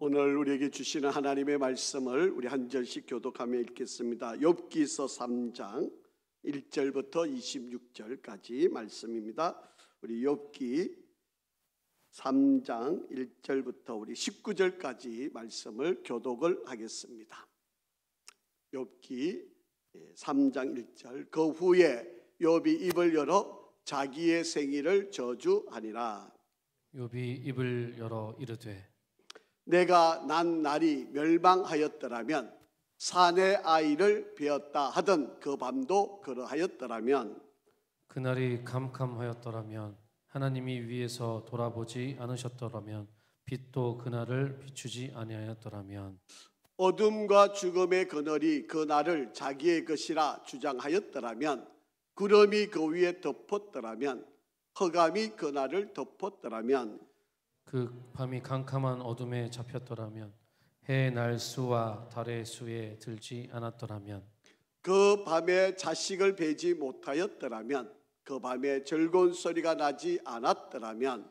오늘 우리에게 주시는 하나님의 말씀을 우리 한 절씩 교독하며 읽겠습니다. 욥기서 3장 1절부터 26절까지 말씀입니다. 우리 욥기 3장 1절부터 우리 19절까지 말씀을 교독을 하겠습니다. 욥기 3장 1절. 그 후에 욥이 입을 열어 자기의 생일을 저주하니라. 욥이 입을 열어 이르되 내가 난 날이 멸망하였더라면 사내 아이를 베었다 하던 그 밤도 그러하였더라면 그날이 캄캄하였더라면 하나님이 위에서 돌아보지 않으셨더라면 빛도 그날을 비추지 아니하였더라면 어둠과 죽음의 그늘이 그 날을 자기의 것이라 주장하였더라면 구름이 그 위에 덮었더라면 흑암이 그 날을 덮었더라면 그 밤이 캄캄한 어둠에 잡혔더라면 해의 날 수와 달의 수에 들지 않았더라면 그 밤에 자식을 베지 못하였더라면 그 밤에 즐거운 소리가 나지 않았더라면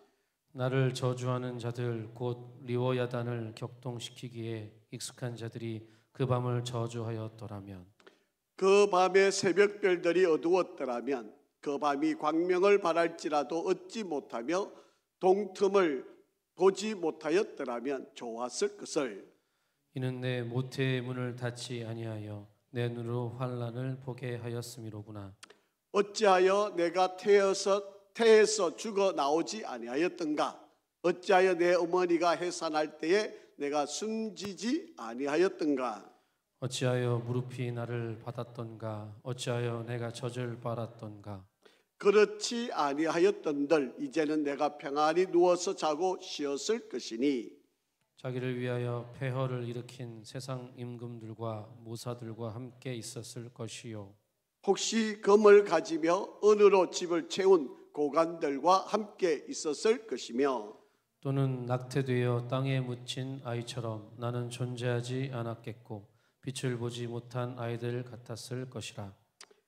나를 저주하는 자들 곧 리워야단을 격동시키기에 익숙한 자들이 그 밤을 저주하였더라면 그 밤에 새벽별들이 어두웠더라면 그 밤이 광명을 발할지라도 얻지 못하며 동틈을 보지 못하였더라면 좋았을 것을. 이는 내 모태의 문을 닫지 아니하여 내 눈으로 환난을 보게 하였음이로구나. 어찌하여 내가 태에서 죽어 나오지 아니하였던가? 어찌하여 내 어머니가 해산할 때에 내가 숨지지 아니하였던가? 어찌하여 무릎이 나를 받았던가? 어찌하여 내가 젖을 빨았던가? 그렇지 아니하였던들 이제는 내가 평안히 누워서 자고 쉬었을 것이니 자기를 위하여 폐허를 일으킨 세상 임금들과 모사들과 함께 있었을 것이요 혹시 금을 가지며 은으로 집을 채운 고관들과 함께 있었을 것이며 또는 낙태되어 땅에 묻힌 아이처럼 나는 존재하지 않았겠고 빛을 보지 못한 아이들 같았을 것이라.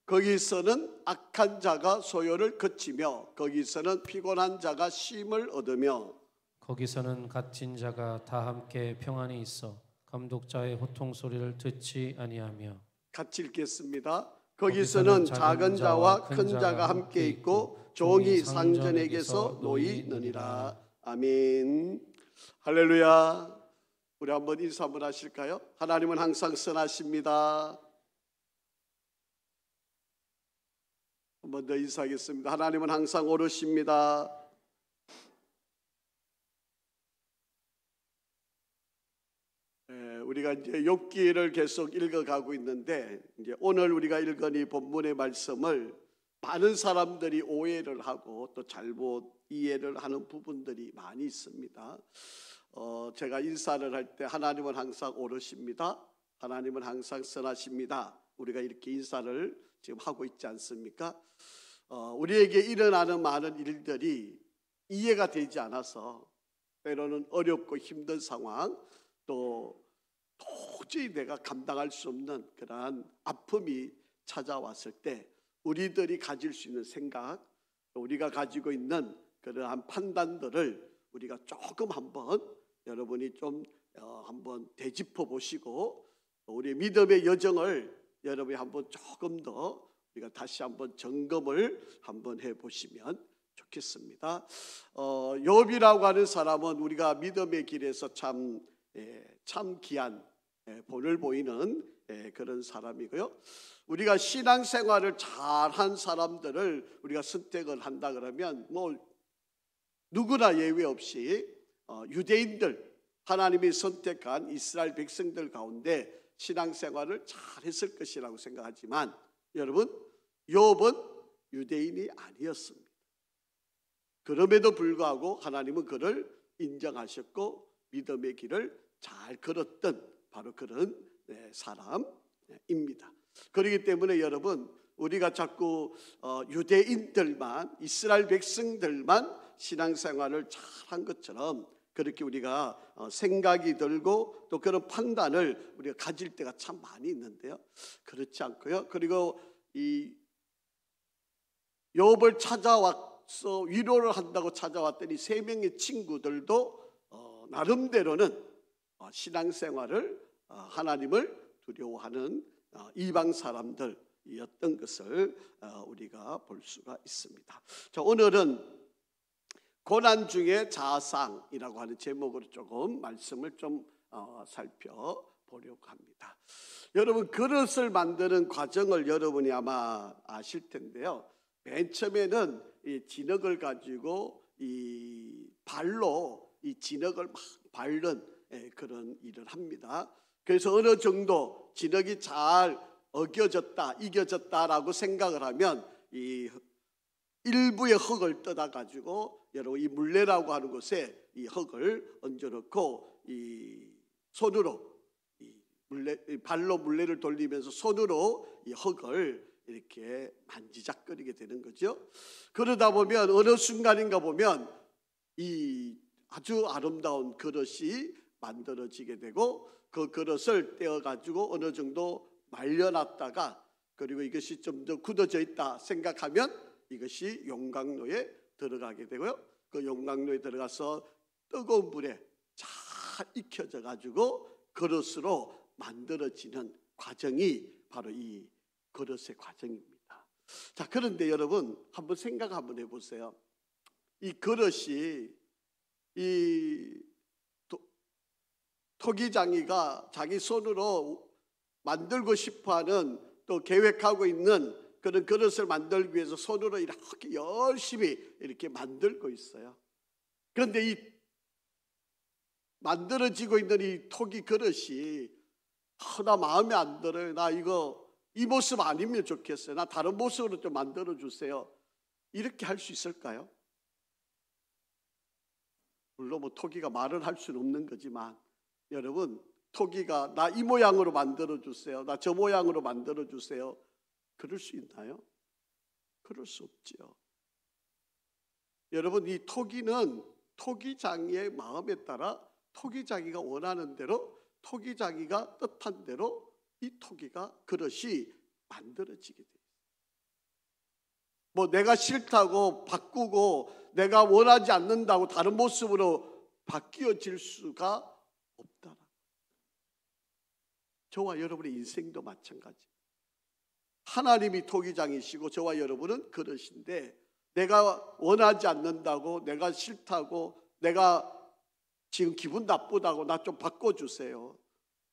거기서는 악한 자가 소요를 그치며 거기서는 피곤한 자가 쉼을 얻으며 거기서는 갇힌 자가 다 함께 평안히 있어 감독자의 호통 소리를 듣지 아니하며 같이 읽겠습니다. 거기서는 작은 자와 큰 자가 함께 있고 종이 상전에게서 놓이느니라. 아멘. 할렐루야. 우리 한번 인사 한번 하실까요? 하나님은 항상 선하십니다. 한 번 더 인사하겠습니다. 하나님은 항상 옳으십니다. 우리가 이제 욥기를 계속 읽어가고 있는데 이제 오늘 우리가 읽은 이 본문의 말씀을 많은 사람들이 오해를 하고 또 잘못 이해를 하는 부분들이 많이 있습니다. 제가 인사를 할 때 하나님은 항상 옳으십니다. 하나님은 항상 선하십니다. 우리가 이렇게 인사를 지금 하고 있지 않습니까? 우리에게 일어나는 많은 일들이 이해가 되지 않아서 때로는 어렵고 힘든 상황 또 도저히 내가 감당할 수 없는 그러한 아픔이 찾아왔을 때 우리들이 가질 수 있는 생각, 우리가 가지고 있는 그러한 판단들을 우리가 조금 한번 여러분이 좀 한번 되짚어 보시고 우리의 믿음의 여정을 여러분이 한번 조금 더 우리가 다시 한번 점검을 한번 해보시면 좋겠습니다. 욥이라고 하는 사람은 우리가 믿음의 길에서 참 귀한 본을 보이는 그런 사람이고요. 우리가 신앙생활을 잘한 사람들을 우리가 선택을 한다 그러면 뭐 누구나 예외 없이 유대인들 하나님이 선택한 이스라엘 백성들 가운데 신앙생활을 잘했을 것이라고 생각하지만 여러분 욥은 유대인이 아니었습니다. 그럼에도 불구하고 하나님은 그를 인정하셨고 믿음의 길을 잘 걸었던 바로 그런 사람입니다. 그렇기 때문에 여러분 우리가 자꾸 유대인들만 이스라엘 백성들만 신앙생활을 잘한 것처럼 그렇게 우리가 생각이 들고 또 그런 판단을 우리가 가질 때가 참 많이 있는데요. 그렇지 않고요. 그리고 이 욥을 찾아와서 위로를 한다고 찾아왔더니 세 명의 친구들도 나름대로는 신앙생활을 하나님을 두려워하는 이방 사람들이었던 것을 우리가 볼 수가 있습니다. 자, 오늘은 고난 중에 자상이라고 하는 제목으로 조금 말씀을 좀 살펴보려고 합니다. 여러분, 그릇을 만드는 과정을 여러분이 아마 아실 텐데요. 맨 처음에는 이 진흙을 가지고 이 발로 이 진흙을 막 밟는 그런 일을 합니다. 그래서 어느 정도 진흙이 잘 어겨졌다, 이겨졌다라고 생각을 하면 이 일부의 흙을 뜯어 가지고 여러분 이 물레라고 하는 곳에 이 흙을 얹어 놓고 이 손으로 발로 물레를 돌리면서 손으로 이 흙을 이렇게 만지작거리게 되는 거죠. 그러다 보면 어느 순간인가 보면 이 아주 아름다운 그릇이 만들어지게 되고 그 그릇을 떼어 가지고 어느 정도 말려놨다가 그리고 이것이 좀 더 굳어져 있다 생각하면 이것이 용광로에 들어가게 되고요. 그 용광로에 들어가서 뜨거운 물에 잘 익혀져 가지고 그릇으로 만들어지는 과정이 바로 이 그릇의 과정입니다. 자, 그런데 여러분 한번 생각 한번 해보세요. 이 그릇이 이 토기장이가 자기 손으로 만들고 싶어하는 또 계획하고 있는 그런 그릇을 만들기 위해서 손으로 이렇게 열심히 이렇게 만들고 있어요. 그런데 이 만들어지고 있는 이 토기 그릇이 나 마음에 안 들어요. 나 이 모습 아니면 좋겠어요. 나 다른 모습으로 좀 만들어 주세요. 이렇게 할 수 있을까요? 물론 뭐 토기가 말을 할 수는 없는 거지만 여러분, 토기가 나 이 모양으로 만들어 주세요. 나 저 모양으로 만들어 주세요. 그럴 수 있나요? 그럴 수 없지요. 여러분, 이 토기는 토기장이의 마음에 따라 토기장이가 원하는 대로 토기장이가 뜻한 대로 이 토기가 그릇이 만들어지게 돼요. 뭐 내가 싫다고 바꾸고 내가 원하지 않는다고 다른 모습으로 바뀌어질 수가 없다. 저와 여러분의 인생도 마찬가지. 하나님이 토기장이시고 저와 여러분은 그릇인데 내가 원하지 않는다고 내가 싫다고 내가 지금 기분 나쁘다고 나 좀 바꿔주세요.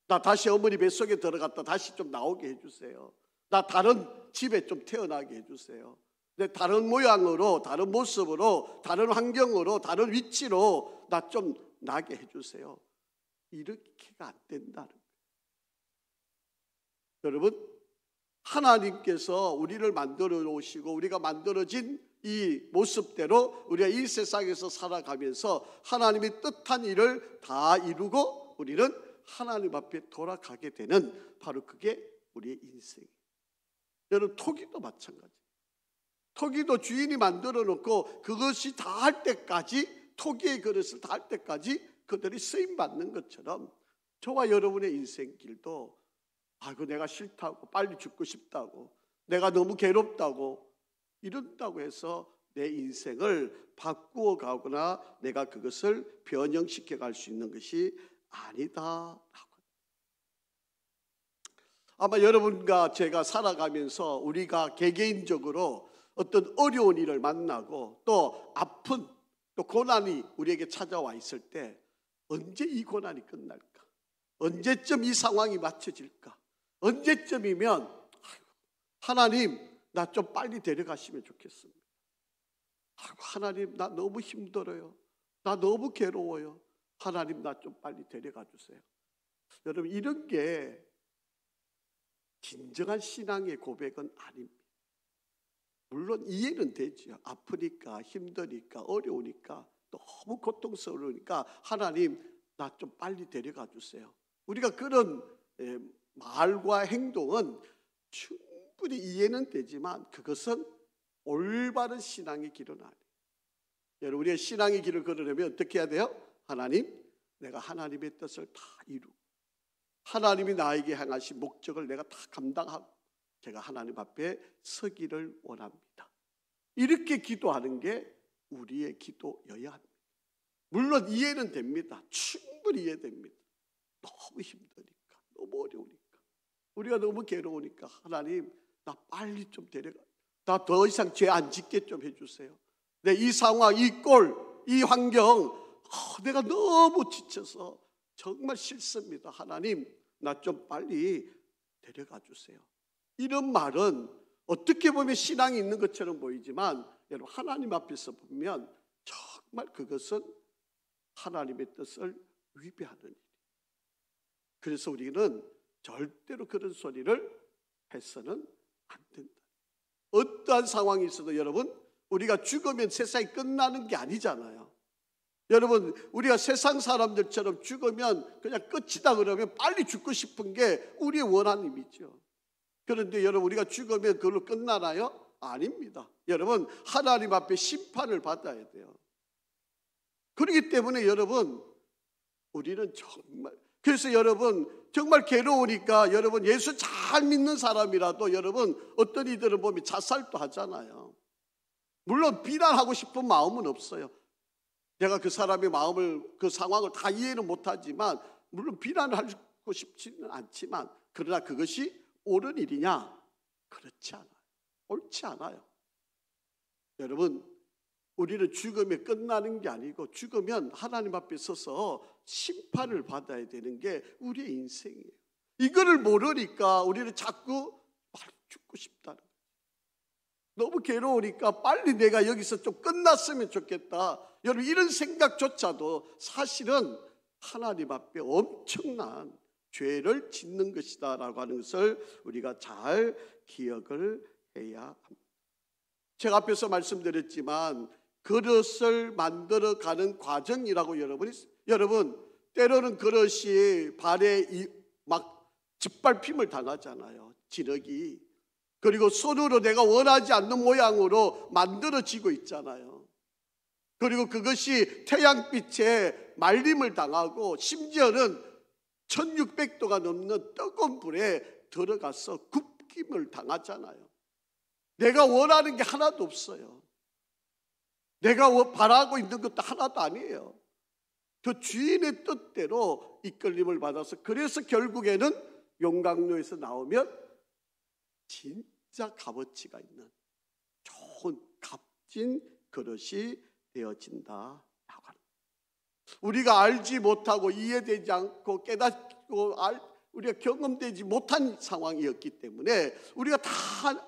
나 다시 어머니 뱃속에 들어갔다 다시 좀 나오게 해주세요. 나 다른 집에 좀 태어나게 해주세요. 내 다른 모양으로 다른 모습으로 다른 환경으로 다른 위치로 나 좀 나게 해주세요. 이렇게가 안 된다는 거예요. 여러분, 하나님께서 우리를 만들어 놓으시고 우리가 만들어진 이 모습대로 우리가 이 세상에서 살아가면서 하나님이 뜻한 일을 다 이루고 우리는 하나님 앞에 돌아가게 되는 바로 그게 우리의 인생이에요. 여러분, 토기도 마찬가지예요. 토기도 주인이 만들어 놓고 그것이 다 할 때까지 토기의 그릇을 다 할 때까지 그들이 쓰임 받는 것처럼 저와 여러분의 인생길도 아이고 내가 싫다고 빨리 죽고 싶다고 내가 너무 괴롭다고 이런다고 해서 내 인생을 바꾸어 가거나 내가 그것을 변형시켜 갈 수 있는 것이 아니다라고. 아마 여러분과 제가 살아가면서 우리가 개개인적으로 어떤 어려운 일을 만나고 또 아픈 또 고난이 우리에게 찾아와 있을 때 언제 이 고난이 끝날까? 언제쯤 이 상황이 맞춰질까? 언제쯤이면 하나님 나 좀 빨리 데려가시면 좋겠습니다. 하나님 나 너무 힘들어요. 나 너무 괴로워요. 하나님 나 좀 빨리 데려가 주세요. 여러분, 이런 게 진정한 신앙의 고백은 아닙니다. 물론 이해는 되죠. 아프니까 힘드니까 어려우니까 너무 고통스러우니까 하나님 나 좀 빨리 데려가 주세요. 우리가 그런 말과 행동은 충분히 이해는 되지만 그것은 올바른 신앙의 길은 아니에요. 여러분, 우리의 신앙의 길을 걸으려면 어떻게 해야 돼요? 하나님, 내가 하나님의 뜻을 다 이루고 하나님이 나에게 향하신 목적을 내가 다 감당하고 제가 하나님 앞에 서기를 원합니다. 이렇게 기도하는 게 우리의 기도여야 합니다. 물론 이해는 됩니다. 충분히 이해됩니다. 너무 힘드니까, 너무 어려우니까, 우리가 너무 괴로우니까 하나님 나 빨리 좀 데려가, 나 더 이상 죄 안 짓게 좀 해주세요. 내 이 상황, 이 꼴, 이 환경, 내가 너무 지쳐서 정말 싫습니다. 하나님 나 좀 빨리 데려가 주세요. 이런 말은 어떻게 보면 신앙이 있는 것처럼 보이지만 여러분 하나님 앞에서 보면 정말 그것은 하나님의 뜻을 위배하는 일이에요. 그래서 우리는 절대로 그런 소리를 해서는 안 된다. 어떠한 상황이 있어도 여러분 우리가 죽으면 세상이 끝나는 게 아니잖아요. 여러분 우리가 세상 사람들처럼 죽으면 그냥 끝이다 그러면 빨리 죽고 싶은 게 우리의 원하님이죠. 그런데 여러분 우리가 죽으면 그걸로 끝나나요? 아닙니다. 여러분 하나님 앞에 심판을 받아야 돼요. 그렇기 때문에 여러분 우리는 정말, 그래서 여러분 정말 괴로우니까 여러분 예수 잘 믿는 사람이라도 여러분 어떤 이들을 보면 자살도 하잖아요. 물론 비난하고 싶은 마음은 없어요. 내가 그 사람의 마음을, 그 상황을 다 이해는 못하지만 물론 비난을 하고 싶지는 않지만 그러나 그것이 옳은 일이냐? 그렇지 않아요. 옳지 않아요. 여러분 우리는 죽음에 끝나는 게 아니고 죽으면 하나님 앞에 서서 심판을 받아야 되는 게 우리의 인생이에요. 이거를 모르니까 우리는 자꾸 빨리 죽고 싶다는 거예요. 너무 괴로우니까 빨리 내가 여기서 좀 끝났으면 좋겠다. 여러분 이런 생각조차도 사실은 하나님 앞에 엄청난 죄를 짓는 것이다 라고 하는 것을 우리가 잘 기억을 해야 합니다. 제가 앞에서 말씀드렸지만 그릇을 만들어가는 과정이라고 여러분 때로는 그릇이 발에 막 짓밟힘을 당하잖아요. 진흙이. 그리고 손으로 내가 원하지 않는 모양으로 만들어지고 있잖아요. 그리고 그것이 태양빛에 말림을 당하고 심지어는 1600도가 넘는 뜨거운 불에 들어가서 굽김을 당하잖아요. 내가 원하는 게 하나도 없어요. 내가 바라고 있는 것도 하나도 아니에요. 그 주인의 뜻대로 이끌림을 받아서 그래서 결국에는 용광로에서 나오면 진짜 값어치가 있는 좋은 값진 그릇이 되어진다. 우리가 알지 못하고 이해되지 않고 깨닫고 우리가 경험되지 못한 상황이었기 때문에 우리가 다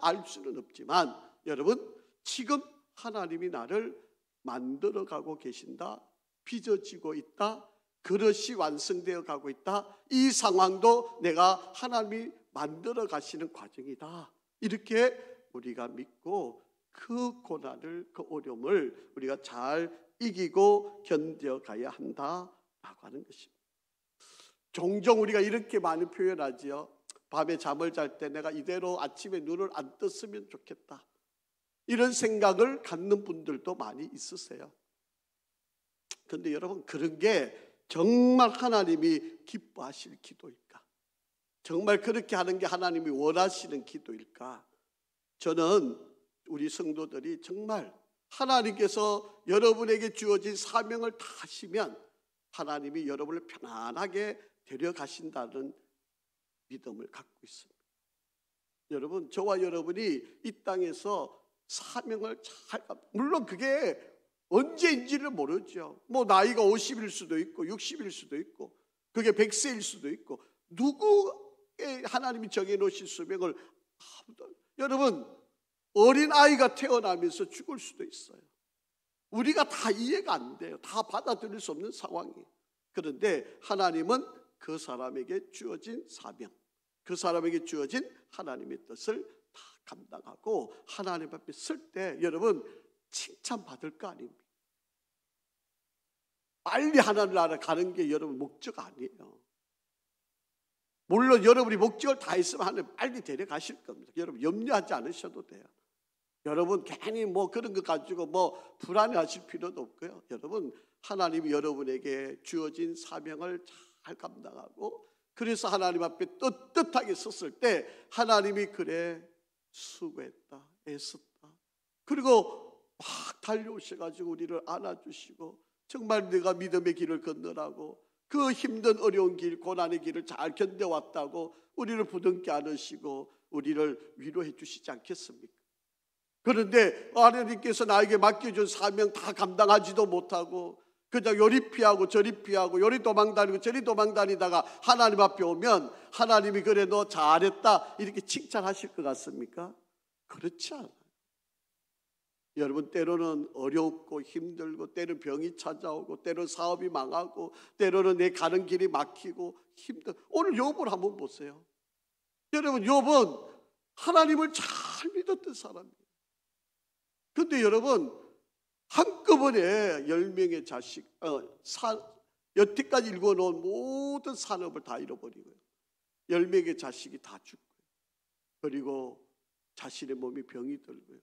알 수는 없지만 여러분 지금 하나님이 나를 만들어가고 계신다. 빚어지고 있다. 그릇이 완성되어 가고 있다. 이 상황도 내가 하나님이 만들어 가시는 과정이다. 이렇게 우리가 믿고 그 고난을, 그 어려움을 우리가 잘 이기고 견뎌가야 한다라고 하는 것입니다. 종종 우리가 이렇게 많이 표현하지요. 밤에 잠을 잘 때 내가 이대로 아침에 눈을 안 떴으면 좋겠다. 이런 생각을 갖는 분들도 많이 있으세요. 그런데 여러분 그런 게 정말 하나님이 기뻐하실 기도일까? 정말 그렇게 하는 게 하나님이 원하시는 기도일까? 저는 우리 성도들이 정말 하나님께서 여러분에게 주어진 사명을 다 하시면 하나님이 여러분을 편안하게 데려가신다는 믿음을 갖고 있습니다. 여러분 저와 여러분이 이 땅에서 사명을 잘, 물론 그게 언제인지를 모르죠. 뭐 나이가 50일 수도 있고 60일 수도 있고 그게 100세일 수도 있고 누구의 하나님이 정해놓으신 수명을 여러분 어린아이가 태어나면서 죽을 수도 있어요. 우리가 다 이해가 안 돼요. 다 받아들일 수 없는 상황이에요. 그런데 하나님은 그 사람에게 주어진 사명, 그 사람에게 주어진 하나님의 뜻을 다 감당하고 하나님 앞에 설 때 여러분 칭찬받을 거 아닙니까? 빨리 하나님 나라 가는 게 여러분 목적 아니에요. 물론 여러분이 목적을 다 했으면 하나님 빨리 데려가실 겁니다. 여러분 염려하지 않으셔도 돼요. 여러분 괜히 뭐 그런 거 가지고 뭐 불안해하실 필요도 없고요. 여러분 하나님이 여러분에게 주어진 사명을 잘 감당하고 그래서 하나님 앞에 떳떳하게 섰을 때 하나님이 그래 수고했다 애썼다 그리고 막 달려오셔가지고 우리를 안아주시고 정말 내가 믿음의 길을 건너라고 그 힘든 어려운 길, 고난의 길을 잘 견뎌왔다고 우리를 부둥켜 안으시고 우리를 위로해 주시지 않겠습니까? 그런데 하나님께서 나에게 맡겨준 사명 다 감당하지도 못하고 그냥 요리 피하고 저리 피하고 요리 도망다니고 저리 도망다니다가 하나님 앞에 오면 하나님이 그래 너 잘했다 이렇게 칭찬하실 것 같습니까? 그렇지 않아요. 여러분, 때로는 어렵고 힘들고 때로는 병이 찾아오고 때로는 사업이 망하고 때로는 내 가는 길이 막히고 힘들. 오늘 욥을 한번 보세요. 여러분, 욥은 하나님을 잘 믿었던 사람이에요. 그런데 여러분, 한꺼번에 10명의 자식, 여태까지 읽어놓은 모든 산업을 다 잃어버리고요. 10명의 자식이 다 죽고요. 그리고 자신의 몸이 병이 들고요.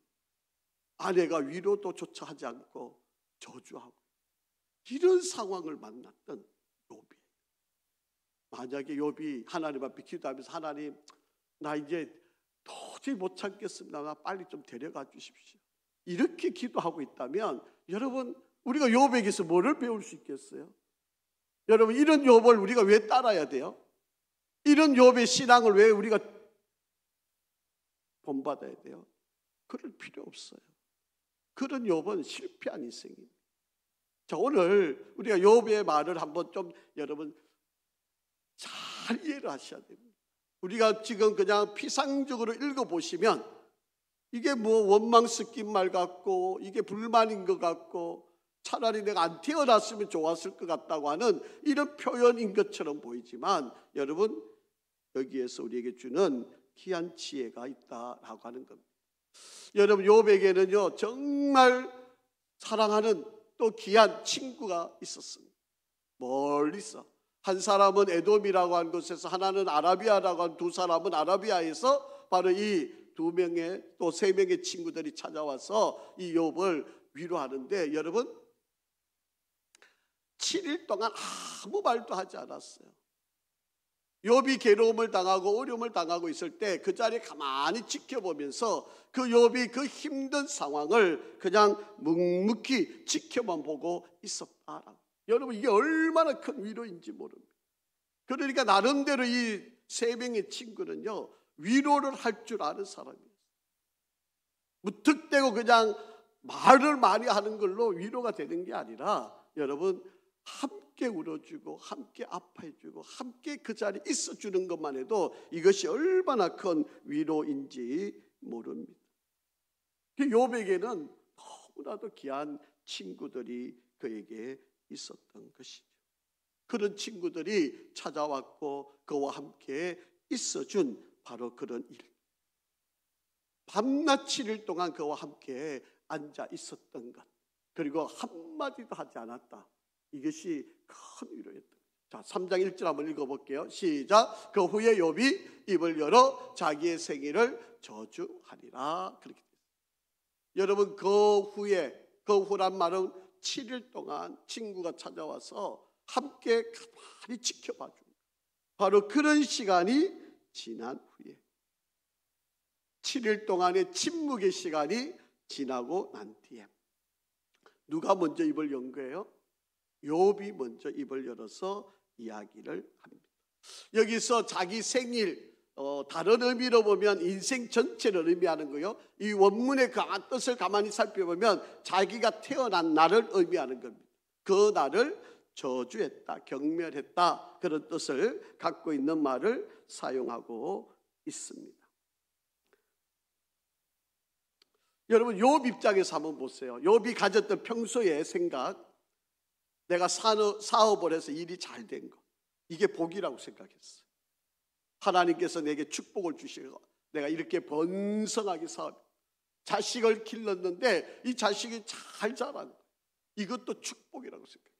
아내가 위로도 조차 하지 않고 저주하고 이런 상황을 만났던 욥이에요. 만약에 욥이 하나님 앞에 기도하면서 하나님 나 이제 도저히 못 참겠습니다. 빨리 좀 데려가 주십시오. 이렇게 기도하고 있다면 여러분 우리가 욥에게서 뭐를 배울 수 있겠어요? 여러분 이런 욥을 우리가 왜 따라야 돼요? 이런 욥의 신앙을 왜 우리가 본받아야 돼요? 그럴 필요 없어요. 그런 욥은 실패한 인생입니다. 자, 오늘 우리가 욥의 말을 한번 좀 여러분 잘 이해를 하셔야 됩니다. 우리가 지금 그냥 피상적으로 읽어보시면 이게 뭐 원망 섞인 말 같고 이게 불만인 것 같고 차라리 내가 안 태어났으면 좋았을 것 같다고 하는 이런 표현인 것처럼 보이지만 여러분 여기에서 우리에게 주는 귀한 지혜가 있다라고 하는 겁니다. 여러분 욥에게는요 정말 사랑하는 또 귀한 친구가 있었습니다. 멀리서 한 사람은 에돔이라고 하는 곳에서 하나는 아라비아라고 하는 두 사람은 아라비아에서 바로 이 두 명의 또 세 명의 친구들이 찾아와서 이 욥을 위로하는데 여러분 7일 동안 아무 말도 하지 않았어요. 욥이 괴로움을 당하고 어려움을 당하고 있을 때 그 자리에 가만히 지켜보면서 그 욥이 그 힘든 상황을 그냥 묵묵히 지켜만 보고 있었다. 여러분 이게 얼마나 큰 위로인지 모릅니다. 그러니까 나름대로 이 세 명의 친구는요 위로를 할 줄 아는 사람이에요. 무턱대고 그냥 말을 많이 하는 걸로 위로가 되는 게 아니라 여러분 함께 울어주고 함께 아파해주고 함께 그 자리에 있어주는 것만 해도 이것이 얼마나 큰 위로인지 모릅니다. 욥에게는 너무나도 귀한 친구들이 그에게 있었던 것이죠. 그런 친구들이 찾아왔고 그와 함께 있어준 바로 그런 일. 밤낮 7일 동안 그와 함께 앉아 있었던 것. 그리고 한마디도 하지 않았다. 이것이 큰 위로였다. 자, 3장 1절 한번 읽어볼게요. 시작. 그 후에 욥이 입을 열어 자기의 생일을 저주하리라. 그렇게 됐어요. 여러분 그 후란 말은 7일 동안 친구가 찾아와서 함께 가만히 지켜봐 준 거예요. 바로 그런 시간이 지난 후에 7일 동안의 침묵의 시간이 지나고 난 뒤에 누가 먼저 입을 연 거예요? 욥이 먼저 입을 열어서 이야기를 합니다. 여기서 자기 생일 다른 의미로 보면 인생 전체를 의미하는 거예요. 이 원문의 그 뜻을 가만히 살펴보면 자기가 태어난 날을 의미하는 겁니다. 그 날을 저주했다, 경멸했다 그런 뜻을 갖고 있는 말을 사용하고 있습니다. 여러분 욥 입장에서 한번 보세요. 욥이 가졌던 평소의 생각, 내가 사업을 해서 일이 잘 된 거, 이게 복이라고 생각했어요. 하나님께서 내게 축복을 주시고 내가 이렇게 번성하게 자식을 길렀는데 이 자식이 잘 자라는 거, 이것도 축복이라고 생각했어요.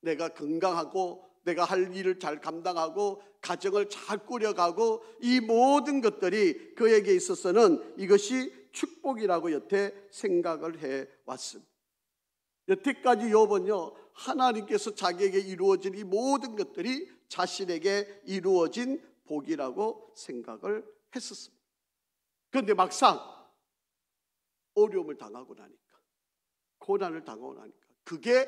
내가 건강하고 내가 할 일을 잘 감당하고 가정을 잘 꾸려가고 이 모든 것들이 그에게 있어서는 이것이 축복이라고 여태 생각을 해왔습니다. 여태까지 욥은요 하나님께서 자기에게 이루어진 이 모든 것들이 자신에게 이루어진 복이라고 생각을 했었습니다. 그런데 막상 어려움을 당하고 나니까, 고난을 당하고 나니까 그게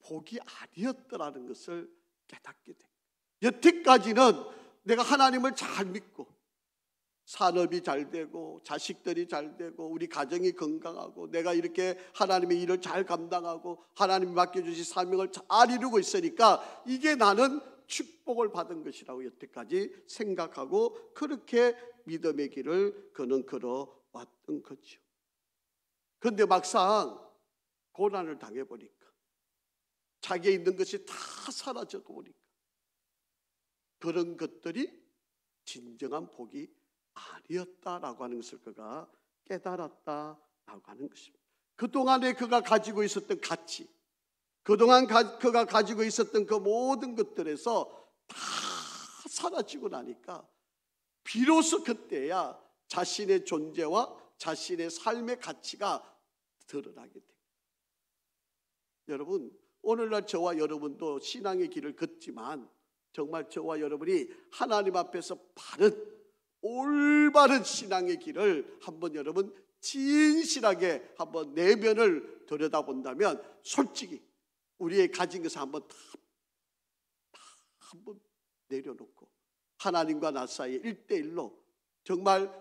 복이 아니었더라는 것을 깨닫게 돼. 여태까지는 내가 하나님을 잘 믿고 산업이 잘 되고 자식들이 잘 되고 우리 가정이 건강하고 내가 이렇게 하나님의 일을 잘 감당하고 하나님이 맡겨주신 사명을 잘 이루고 있으니까 이게 나는 축복을 받은 것이라고 여태까지 생각하고 그렇게 믿음의 길을 그는 걸어왔던 거죠. 그런데 막상 고난을 당해보니까 자기에 있는 것이 다 사라져 보니까 그런 것들이 진정한 복이 아니었다라고 하는 것을 그가 깨달았다라고 하는 것입니다. 그동안에 그가 가지고 있었던 가치, 그동안 그가 가지고 있었던 그 모든 것들에서 다 사라지고 나니까 비로소 그때야 자신의 존재와 자신의 삶의 가치가 드러나게 됩니다. 여러분, 오늘날 저와 여러분도 신앙의 길을 걷지만 정말 저와 여러분이 하나님 앞에서 바른 올바른 신앙의 길을 한번 여러분 진실하게 한번 내면을 들여다본다면 솔직히 우리의 가진 것을 한번 다 한번 내려놓고 하나님과 나 사이에 1대1로 정말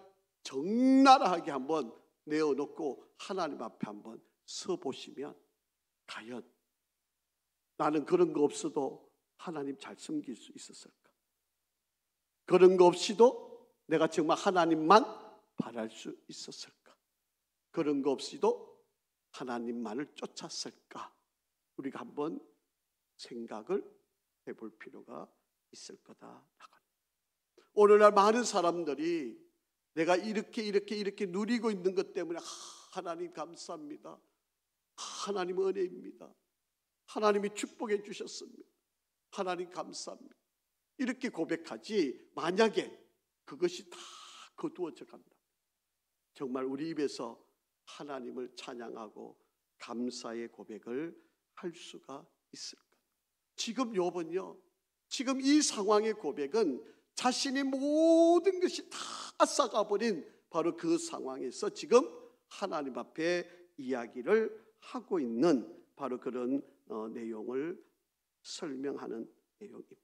적나라하게 한번 내어놓고 하나님 앞에 한번 서보시면 과연 나는 그런 거 없어도 하나님 잘 섬길 수 있었을까? 그런 거 없이도 내가 정말 하나님만 바랄 수 있었을까? 그런 거 없이도 하나님만을 쫓았을까? 우리가 한번 생각을 해볼 필요가 있을 거다. 오늘날 많은 사람들이 내가 이렇게 누리고 있는 것 때문에 하나님 감사합니다. 하나님 은혜입니다. 하나님이 축복해 주셨습니다. 하나님 감사합니다. 이렇게 고백하지 만약에 그것이 다 거두어져 간다. 정말 우리 입에서 하나님을 찬양하고 감사의 고백을 할 수가 있을까? 지금 욥은요, 지금 이 상황의 고백은 자신의 모든 것이 다 썩어버린 바로 그 상황에서 지금 하나님 앞에 이야기를 하고 있는 바로 그런 내용을 설명하는 내용입니다.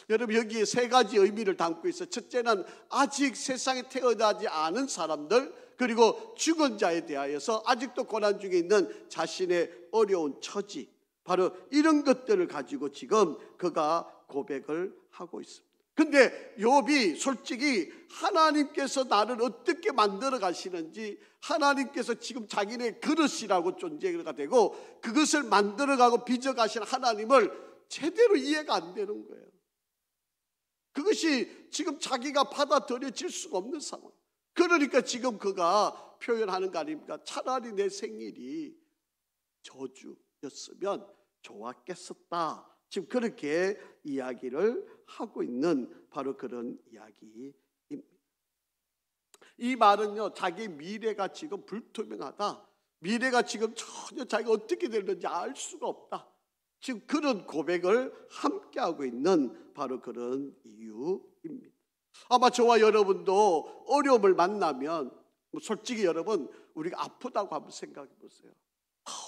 여러분, 여기에 세 가지 의미를 담고 있어. 첫째는 아직 세상에 태어나지 않은 사람들, 그리고 죽은 자에 대하여서 아직도 고난 중에 있는 자신의 어려운 처지, 바로 이런 것들을 가지고 지금 그가 고백을 하고 있습니다. 근데 욥이 솔직히 하나님께서 나를 어떻게 만들어 가시는지, 하나님께서 지금 자기네 그릇이라고 존재가 되고 그것을 만들어가고 빚어가신 하나님을 제대로 이해가 안 되는 거예요. 그것이 지금 자기가 받아들여질 수가 없는 상황. 그러니까 지금 그가 표현하는 거 아닙니까? 차라리 내 생일이 저주였으면 좋았겠었다. 지금 그렇게 이야기를 하고 있는 바로 그런 이야기입니다. 이 말은요, 자기 미래가 지금 불투명하다. 미래가 지금 전혀 자기가 어떻게 될는지 알 수가 없다. 지금 그런 고백을 함께하고 있는 바로 그런 이유입니다. 아마 저와 여러분도 어려움을 만나면 솔직히 여러분, 우리가 아프다고 한번 생각해 보세요.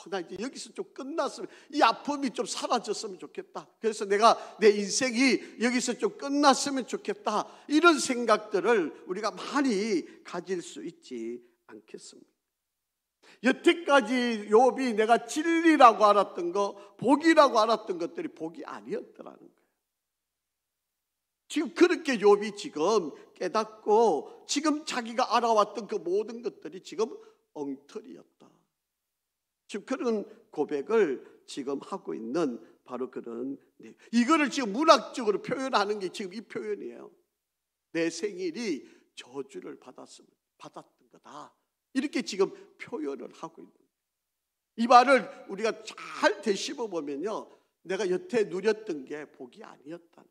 나 이제 여기서 좀 끝났으면, 이 아픔이 좀 사라졌으면 좋겠다. 그래서 내가 내 인생이 여기서 좀 끝났으면 좋겠다. 이런 생각들을 우리가 많이 가질 수 있지 않겠습니까? 여태까지 욥이 내가 진리라고 알았던 거, 복이라고 알았던 것들이 복이 아니었더라는 거예요. 지금 그렇게 욥이 지금 깨닫고 지금 자기가 알아왔던 그 모든 것들이 지금 엉터리였다. 지금 그런 고백을 지금 하고 있는 바로 그런, 이거를 지금 문학적으로 표현하는 게 지금 이 표현이에요. 내 생일이 저주를 받았던 거다. 이렇게 지금 표현을 하고 있는 거예요. 이 말을 우리가 잘 되씹어 보면요, 내가 여태 누렸던 게 복이 아니었다.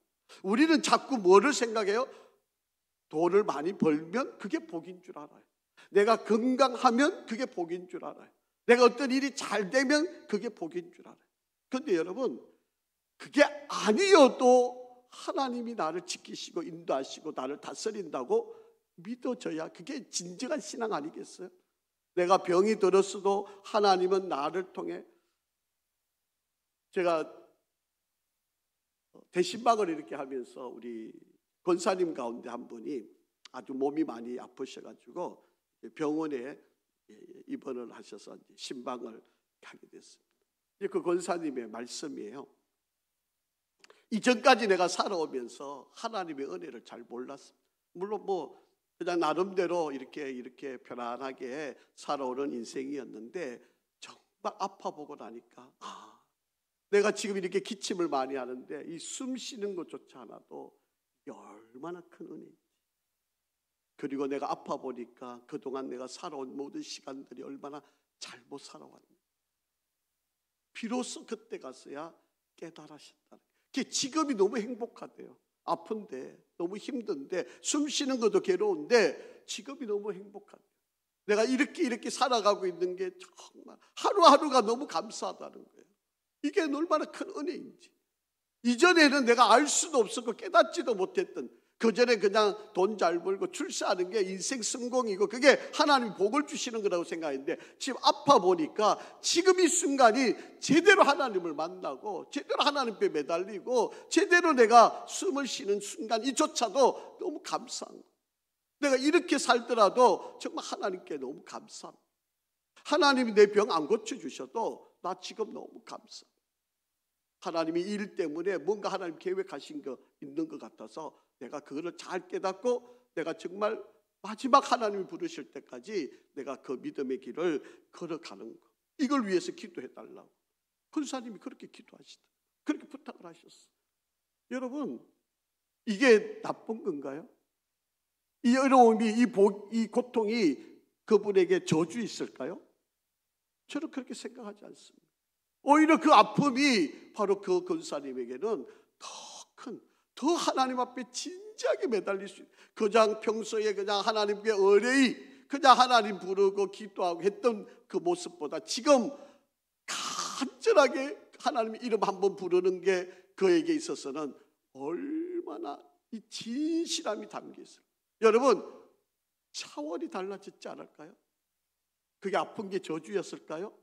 우리는 자꾸 뭐를 생각해요? 돈을 많이 벌면 그게 복인 줄 알아요. 내가 건강하면 그게 복인 줄 알아요. 내가 어떤 일이 잘 되면 그게 복인 줄 알아요. 그런데 여러분, 그게 아니어도 하나님이 나를 지키시고 인도하시고 나를 다스린다고 믿어져야 그게 진정한 신앙 아니겠어요? 내가 병이 들었어도 하나님은 나를 통해, 제가 대신방을 이렇게 하면서 우리 권사님 가운데 한 분이 아주 몸이 많이 아프셔가지고 병원에 입원을 하셔서 신방을 가게 됐습니다. 그 권사님의 말씀이에요. 이전까지 내가 살아오면서 하나님의 은혜를 잘 몰랐습니다. 물론 그냥 나름대로 이렇게 편안하게 살아오는 인생이었는데 정말 아파보고 나니까 내가 지금 이렇게 기침을 많이 하는데 이 숨 쉬는 것조차 하나도 얼마나 큰 은혜인지, 그리고 내가 아파 보니까 그동안 내가 살아온 모든 시간들이 얼마나 잘못 살아왔는지 비로소 그때 가서야 깨달으셨다. 지금이 너무 행복하대요. 아픈데 너무 힘든데 숨 쉬는 것도 괴로운데 지금이 너무 행복하대요. 내가 이렇게 살아가고 있는 게 정말 하루하루가 너무 감사하다는 거예요. 이게 얼마나 큰 은혜인지. 이전에는 내가 알 수도 없었고 깨닫지도 못했던, 그전에 그냥 돈 잘 벌고 출세하는 게 인생 성공이고 그게 하나님이 복을 주시는 거라고 생각했는데, 지금 아파 보니까 지금 이 순간이 제대로 하나님을 만나고 제대로 하나님께 매달리고 제대로 내가 숨을 쉬는 순간 이조차도 너무 감사한 거예요. 내가 이렇게 살더라도 정말 하나님께 너무 감사합니다. 하나님이 내 병 안 고쳐주셔도 나 지금 너무 감사합니다. 하나님이 일 때문에 뭔가 하나님 계획하신 거 있는 것 같아서 내가 그거를 잘 깨닫고 내가 정말 마지막 하나님이 부르실 때까지 내가 그 믿음의 길을 걸어가는 거, 이걸 위해서 기도해달라고 권사님이 그렇게 기도하시다, 그렇게 부탁을 하셨어요. 여러분, 이게 나쁜 건가요? 이 어려움이, 이 고통이 그분에게 저주 있을까요? 저는 그렇게 생각하지 않습니다. 오히려 그 아픔이 바로 그 권사님에게는 더 하나님 앞에 진지하게 매달릴 수 있는, 그냥 평소에 그냥 하나님께 의뢰히 그냥 하나님 부르고 기도하고 했던 그 모습보다 지금 간절하게 하나님 이름 한번 부르는 게 그에게 있어서는 얼마나 이 진실함이 담겨 있어요. 여러분, 차원이 달라졌지 않을까요? 그게 아픈 게 저주였을까요?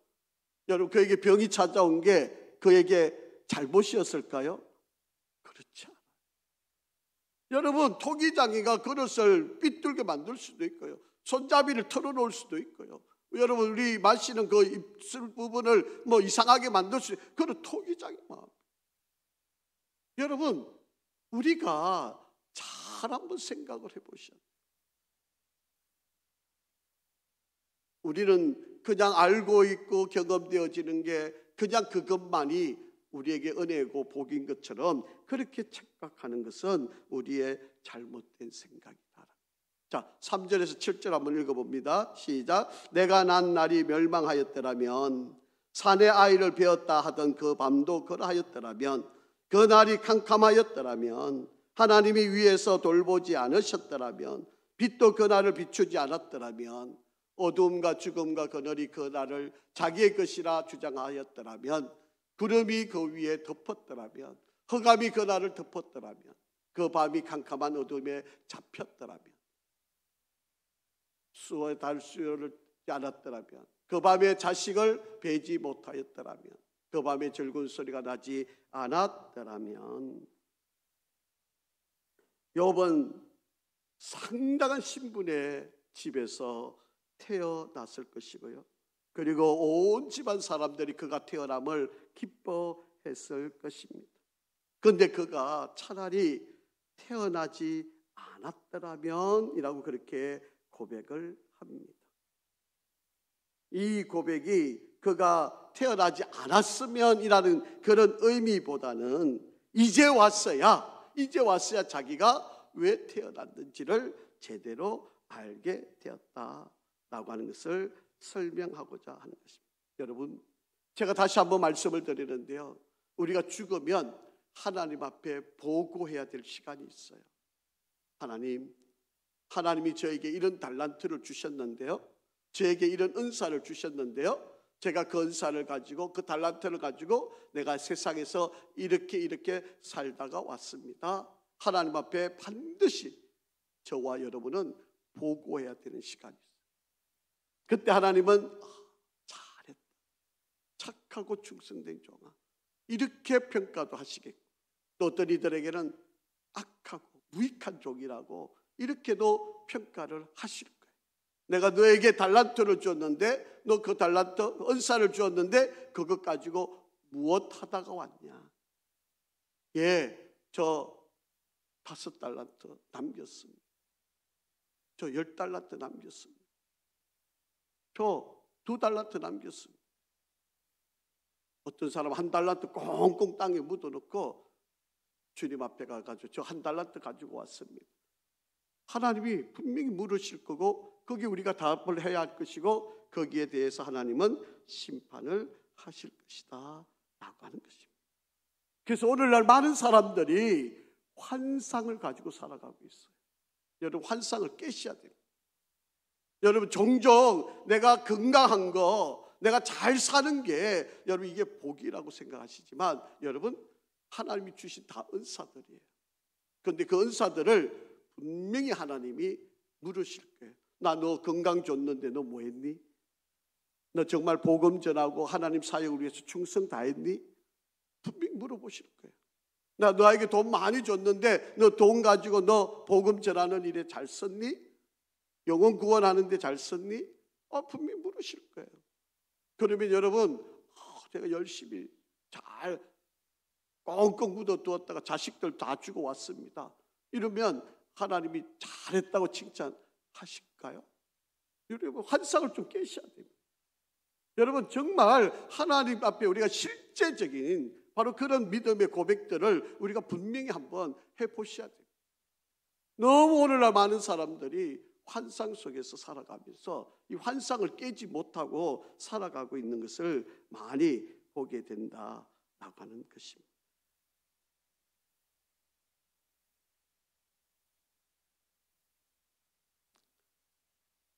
여러분, 그에게 병이 찾아온 게 그에게 잘못이었을까요? 그렇지 않아요. 여러분, 토기장이가 그릇을 삐뚤게 만들 수도 있고요, 손잡이를 털어놓을 수도 있고요, 여러분 우리 마시는 그 입술 부분을 이상하게 만들 수 있어요. 그건 토기장이 마음. 여러분, 우리가 잘 한번 생각을 해보셔야 돼요. 우리는 그냥 알고 있고 경험되어지는 게 그냥 그것만이 우리에게 은혜고 복인 것처럼 그렇게 착각하는 것은 우리의 잘못된 생각이다. 자, 3절에서 7절 한번 읽어봅니다. 시작. 내가 난 날이 멸망하였더라면, 산에 아이를 베었다 하던 그 밤도 그러하였더라면, 그 날이 캄캄하였더라면, 하나님이 위에서 돌보지 않으셨더라면, 빛도 그 날을 비추지 않았더라면, 어두움과 죽음과 그늘이 그 날을 자기의 것이라 주장하였더라면, 구름이 그 위에 덮었더라면, 흑암이 그 날을 덮었더라면, 그 밤이 캄캄한 어둠에 잡혔더라면, 수어 달 수요를 않았더라면, 그 밤에 자식을 베지 못하였더라면, 그 밤에 즐거운 소리가 나지 않았더라면, 욥은 상당한 신분의 집에서 태어났을 것이고요, 그리고 온 집안 사람들이 그가 태어남을 기뻐했을 것입니다. 그런데 그가 차라리 태어나지 않았더라면 이라고 그렇게 고백을 합니다. 이 고백이 그가 태어나지 않았으면 이라는 그런 의미보다는 이제 왔어야 자기가 왜 태어났는지를 제대로 알게 되었다라고 하는 것을 설명하고자 하는 것입니다. 여러분, 제가 다시 한번 말씀을 드리는데요, 우리가 죽으면 하나님 앞에 보고해야 될 시간이 있어요. 하나님이 저에게 이런 달란트를 주셨는데요, 저에게 이런 은사를 주셨는데요, 제가 그 은사를 가지고 그 달란트를 가지고 내가 세상에서 이렇게 살다가 왔습니다. 하나님 앞에 반드시 저와 여러분은 보고해야 되는 시간이 있어요. 그때 하나님은 잘했다, 착하고 충성된 종아, 이렇게 평가도 하시겠고, 또 어떤 이들에게는 악하고 무익한 종이라고 이렇게도 평가를 하실 거예요. 내가 너에게 달란트를 줬는데 너 그 달란트 은사를 주었는데 그것 가지고 무엇 하다가 왔냐? 예, 저 5달란트 남겼습니다. 저 10달란트 남겼습니다. 저 2달란트 남겼습니다. 어떤 사람 1달란트 꽁꽁 땅에 묻어놓고 주님 앞에 가가지고 저 1달란트 가지고 왔습니다. 하나님이 분명히 물으실 거고 거기에 우리가 답을 해야 할 것이고 거기에 대해서 하나님은 심판을 하실 것이다 라고 하는 것입니다. 그래서 오늘날 많은 사람들이 환상을 가지고 살아가고 있어요. 여러분, 환상을 깨셔야 돼요. 여러분, 종종 내가 건강한 거, 내가 잘 사는 게 여러분 이게 복이라고 생각하시지만 여러분, 하나님이 주신 다 은사들이에요. 그런데 그 은사들을 분명히 하나님이 물으실 거예요. 나 너 건강 줬는데 너 뭐 했니? 너 정말 복음 전하고 하나님 사역을 위해서 충성 다했니? 분명히 물어보실 거예요. 나 너에게 돈 많이 줬는데 너 돈 가지고 너 복음 전하는 일에 잘 썼니? 영혼 구원하는 데 잘 썼니? 분명히 물으실 거예요. 그러면 여러분, 제가 열심히 잘 꽁꽁 묻어두었다가 자식들 다 주고 왔습니다. 이러면 하나님이 잘했다고 칭찬하실까요? 여러분, 환상을 좀 깨셔야 됩니다. 여러분, 정말 하나님 앞에 우리가 실제적인 바로 그런 믿음의 고백들을 우리가 분명히 한번 해보셔야 돼요. 너무 오늘날 많은 사람들이 환상 속에서 살아가면서 이 환상을 깨지 못하고 살아가고 있는 것을 많이 보게 된다라고 하는 것입니다.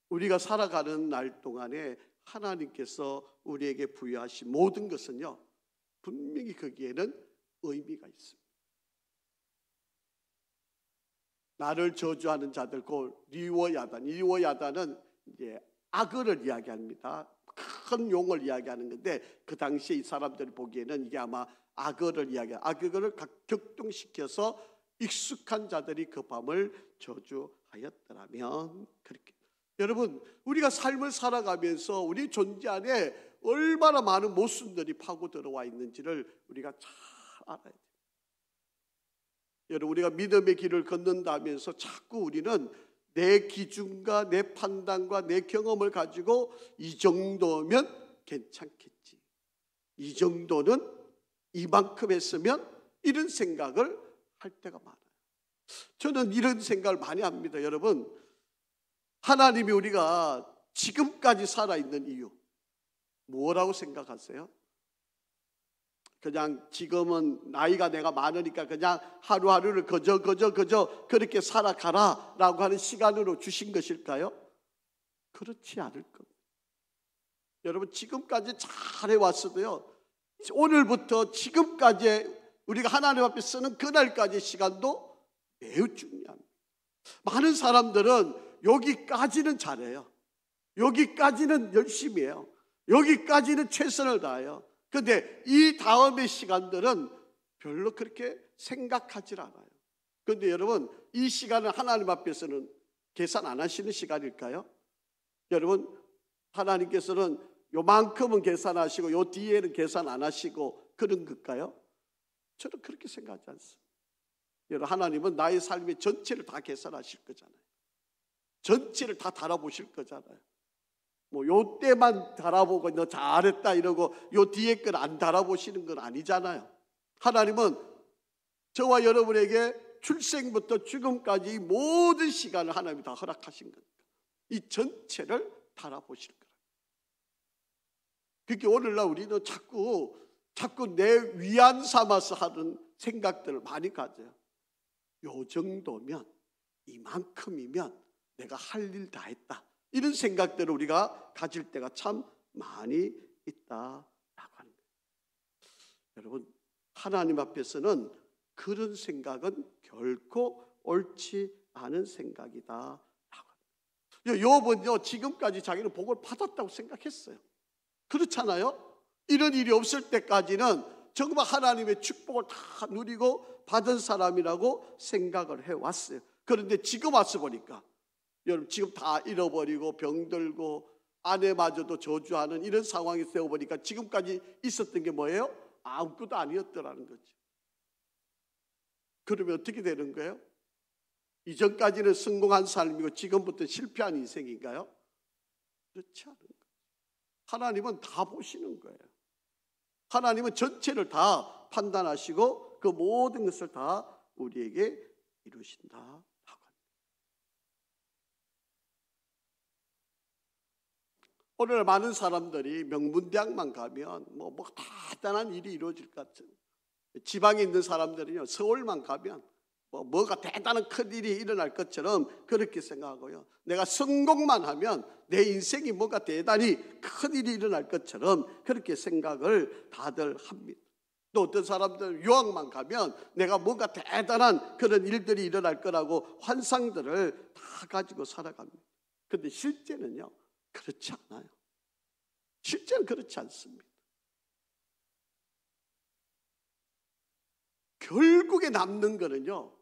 우리가 살아가는 날 동안에 하나님께서 우리에게 부여하신 모든 것은요, 분명히 거기에는 의미가 있습니다. 나를 저주하는 자들, 그 리워야단은 이제 악어를 이야기합니다. 큰 용을 이야기하는 건데 그 당시에 이 사람들이 보기에는 이게 아마 악어를 악어를 격동시켜서 익숙한 자들이 그 밤을 저주하였더라면 그렇게. 여러분, 우리가 삶을 살아가면서 우리 존재 안에 얼마나 많은 모순들이 파고 들어와 있는지를 우리가 잘 알아야 돼요. 여러분, 우리가 믿음의 길을 걷는다면서 자꾸 우리는 내 기준과 내 판단과 내 경험을 가지고 이 정도면 괜찮겠지, 이 정도는 이만큼 했으면, 이런 생각을 할 때가 많아요. 저는 이런 생각을 많이 합니다. 여러분, 하나님이 우리가 지금까지 살아있는 이유 뭐라고 생각하세요? 그냥 지금은 나이가 내가 많으니까 그냥 하루하루를 그저 그렇게 살아가라 라고 하는 시간으로 주신 것일까요? 그렇지 않을 겁니다. 여러분, 지금까지 잘 해왔어도요, 오늘부터 지금까지 우리가 하나님 앞에 쓰는 그날까지의 시간도 매우 중요합니다. 많은 사람들은 여기까지는 잘해요. 여기까지는 열심히 해요. 여기까지는 최선을 다해요. 그런데 이 다음의 시간들은 별로 그렇게 생각하지 않아요. 그런데 여러분, 이 시간은 하나님 앞에서는 계산 안 하시는 시간일까요? 여러분, 하나님께서는 요만큼은 계산하시고 요 뒤에는 계산 안 하시고 그런 걸까요? 저는 그렇게 생각하지 않습니다. 여러분, 하나님은 나의 삶의 전체를 다 계산하실 거잖아요. 전체를 다 달아보실 거잖아요. 뭐 요 때만 달아보고 너 잘했다 이러고 요 뒤에 건 안 달아보시는 건 아니잖아요. 하나님은 저와 여러분에게 출생부터 죽음까지 모든 시간을 하나님이 다 허락하신 겁니다. 이 전체를 달아보실 거예요. 그렇게 오늘날 우리는 자꾸 내 위안 삼아서 하는 생각들을 많이 가져요. 요 정도면, 이만큼이면 내가 할 일 다 했다, 이런 생각들을 우리가 가질 때가 참 많이 있다라고 하는 거예요. 여러분, 하나님 앞에서는 그런 생각은 결코 옳지 않은 생각이다. 욥은요, 지금까지 자기는 복을 받았다고 생각했어요. 그렇잖아요? 이런 일이 없을 때까지는 정말 하나님의 축복을 다 누리고 받은 사람이라고 생각을 해왔어요. 그런데 지금 와서 보니까 여러분 지금 다 잃어버리고 병들고 아내마저도 저주하는 이런 상황이 되어보니까 지금까지 있었던 게 뭐예요? 아무것도 아니었더라는 거죠. 그러면 어떻게 되는 거예요? 이전까지는 성공한 삶이고 지금부터 실패한 인생인가요? 그렇지 않은 거예요. 하나님은 다 보시는 거예요. 하나님은 전체를 다 판단하시고 그 모든 것을 다 우리에게 이루신다. 오늘 많은 사람들이 명문대학만 가면 뭐 대단한 일이 이루어질 것 같은, 지방에 있는 사람들은요 서울만 가면 뭐가 대단한 큰 일이 일어날 것처럼 그렇게 생각하고요, 내가 성공만 하면 내 인생이 뭔가 대단히 큰 일이 일어날 것처럼 그렇게 생각을 다들 합니다. 또 어떤 사람들은 유학만 가면 내가 뭔가 대단한 그런 일들이 일어날 거라고 환상들을 다 가지고 살아갑니다. 그런데 실제는요 그렇지 않아요. 실제는 그렇지 않습니다. 결국에 남는 거는요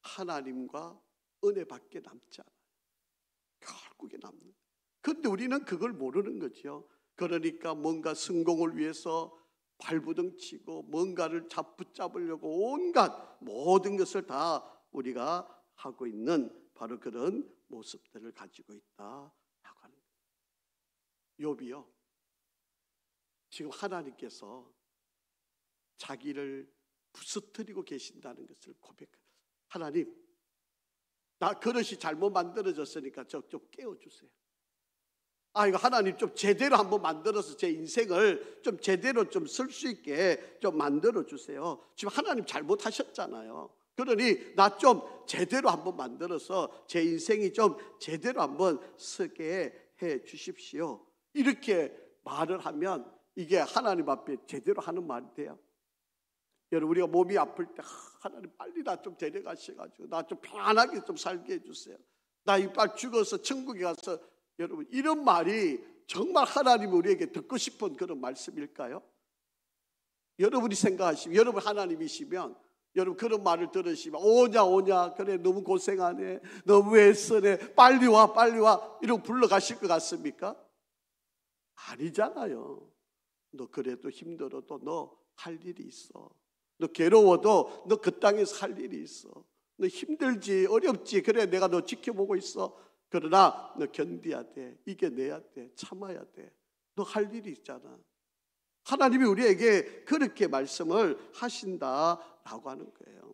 하나님과 은혜밖에 남지 않아요. 결국에 남는. 그런데 우리는 그걸 모르는 거죠. 그러니까 뭔가 성공을 위해서 발부둥 치고 뭔가를 붙잡으려고 온갖 모든 것을 다 우리가 하고 있는 바로 그런 모습들을 가지고 있다라고 하는 거예요. 욥이요 지금 하나님께서 자기를 부서뜨리고 계신다는 것을 고백해요. 하나님, 나 그릇이 잘못 만들어졌으니까 좀 깨워주세요. 이거 하나님 좀 제대로 한번 만들어서 제 인생을 좀 제대로 좀 쓸 수 있게 좀 만들어주세요. 지금 하나님 잘못하셨잖아요. 그러니 나 좀 제대로 한번 만들어서 제 인생이 좀 제대로 한번 쓰게 해 주십시오. 이렇게 말을 하면 이게 하나님 앞에 제대로 하는 말이 돼요? 여러분 우리가 몸이 아플 때 하나님 빨리 나 좀 데려가셔가지고 나 좀 편안하게 좀 살게 해주세요. 나 이빨 죽어서 천국에 가서, 여러분 이런 말이 정말 하나님이 우리에게 듣고 싶은 그런 말씀일까요? 여러분이 생각하시면, 여러분 하나님이시면 여러분 그런 말을 들으시면 오냐 그래 너무 고생하네, 너무 애쓰네, 빨리 와 이러고 불러가실 것 같습니까? 아니잖아요. 너 그래도 힘들어도 너 할 일이 있어. 너 괴로워도 너 그 땅에서 할 일이 있어. 너 힘들지 어렵지 그래 내가 너 지켜보고 있어. 그러나 너 견뎌야 돼, 이겨내야 돼, 참아야 돼. 너 할 일이 있잖아. 하나님이 우리에게 그렇게 말씀을 하신다라고 하는 거예요.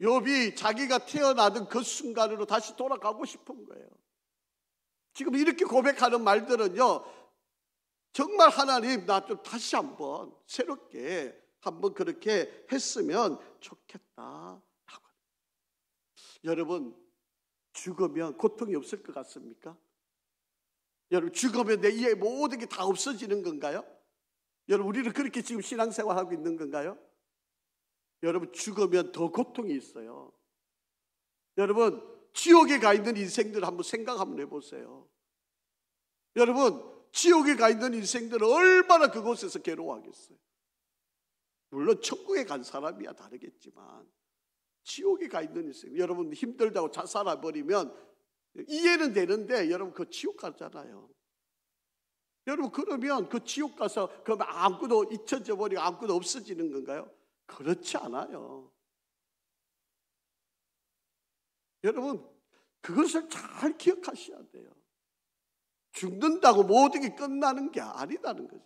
욥이 자기가 태어나던 그 순간으로 다시 돌아가고 싶은 거예요. 지금 이렇게 고백하는 말들은요 정말 하나님 나 좀 다시 한번 새롭게 한번 그렇게 했으면 좋겠다라고. 여러분 죽으면 고통이 없을 것 같습니까? 여러분 죽으면 내 이 모든 게 다 없어지는 건가요? 여러분 우리는 그렇게 지금 신앙생활하고 있는 건가요? 여러분 죽으면 더 고통이 있어요. 여러분 지옥에 가 있는 인생들 한번 생각 한번 해보세요. 여러분 지옥에 가 있는 인생들은 얼마나 그곳에서 괴로워하겠어요. 물론 천국에 간 사람이야 다르겠지만 지옥에 가 있는 인생, 여러분 힘들다고 자살해버리면 이해는 되는데 여러분 그 지옥 가잖아요. 여러분 그러면 그 지옥 가서 그러면 아무것도 잊혀져 버리고 아무것도 없어지는 건가요? 그렇지 않아요. 여러분 그것을 잘 기억하셔야 돼요. 죽는다고 모든 게 끝나는 게 아니다는 거죠.